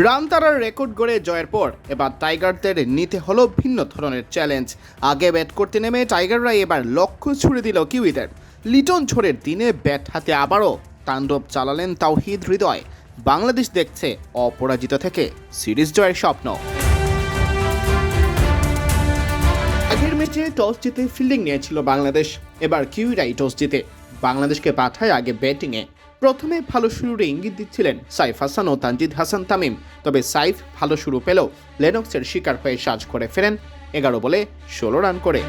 Run তারার record গড়ে জয়ের পর এবার টাইগারদের নিতে হলো ভিন্ন ধরনের চ্যালেঞ্জ। আগে ব্যাট করতে নেমে টাইগাররা এবার লক্ষ্য ছুড়ে দিল কিউইদের। লিটন ঝড়ের দিনে ব্যাট হাতে আবারও তাণ্ডব চালালেন তাওহিদ হৃদয়। বাংলাদেশ দেখছে অপরাজিত থেকে সিরিজ জয়ের স্বপ্ন। আগের ম্যাচে টস জিতে ফিল্ডিং নিয়েছিল বাংলাদেশ, এবার কিউইরাই টস জিতে বাংলাদেশকে পাঠায় আগে ব্যাটিংয়ে। প্রথমে ভালো শুরুর ইঙ্গিত দিচ্ছিলেন সাইফ হাসান ও তানজিদ হাসান তামিম, তবে সাইফ ভালো শুরু পেলেও লেনক্সের শিকার হয়ে সাজ করে ফেরেন 11 বলে 16 রান করে।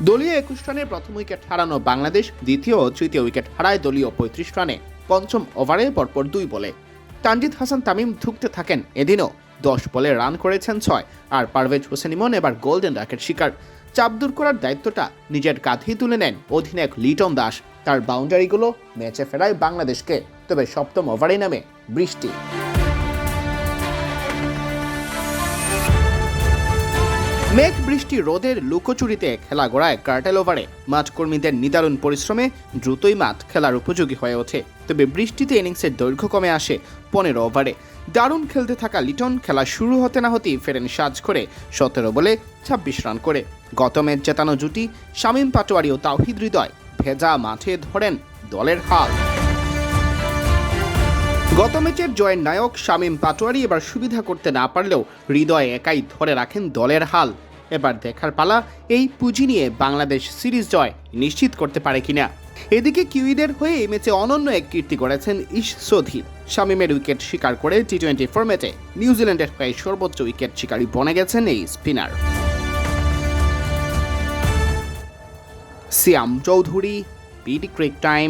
দলীয় 21 রানে প্রথম উইকেট হারানো বাংলাদেশ দ্বিতীয় ও তৃতীয় উইকেট হারায় দলীয় 35 রানে পঞ্চম ওভারে পরপর 2 বলে। তানজিদ হাসান তামিম ধুঁকতে থাকেন, এদিনও 10 বলে রান করেছেন 6। আর পারভেজ হোসেন ইমন এবার গোল্ডেন ডাকের শিকার। চাপ দূর করার দায়িত্বটা নিজের কাঁধেই তুলে নেন অধিনায়ক লিটন দাস। তার বাউন্ডারিগুলো ম্যাচে ফেরায় বাংলাদেশকে, তবে সপ্তম ওভারে নামে বৃষ্টি। মেঘ বৃষ্টি রোদের লুকোচুরিতে খেলা গড়ায় কার্টেল ওভারে। মাঠকর্মীদের নিদারুণ পরিশ্রমে দ্রুতই মাঠ খেলার উপযোগী হয়ে ওঠে, তবে বৃষ্টিতে ইনিংসের দৈর্ঘ্য কমে আসে 15 ওভারে। দারুণ খেলতে থাকা লিটন খেলা শুরু হতে না হতেই ফেরেন সাজ করে 17 বলে 26 রান করে। গত ম্যাচ জেতানো জুটি শামীম পাটোয়ারি ও তাওহিদ হৃদয় ভেজা মাঠে ধরেন দলের হাল। গত ম্যাচের জয়ের নায়ক শামীম পাটোয়ারি এবার সুবিধা করতে না পারলেও হৃদয় একাই ধরে রাখেন দলের হাল। এবার দেখার পালা এই পুঁজি নিয়ে বাংলাদেশ সিরিজ জয় নিশ্চিত করতে পারে কিনা। এদিকে কিউইদের হয়ে এই ম্যাচে অনন্য এক কীর্তি করেছেন ইশ সোধি। শামীমের উইকেট শিকার করে টি-20 ফরম্যাটে নিউজিল্যান্ডের হয়ে সর্বোচ্চ উইকেট শিকারী বনে গেছেন এই স্পিনার। সিয়াম চৌধুরী, বিডি ক্রিক টাইম।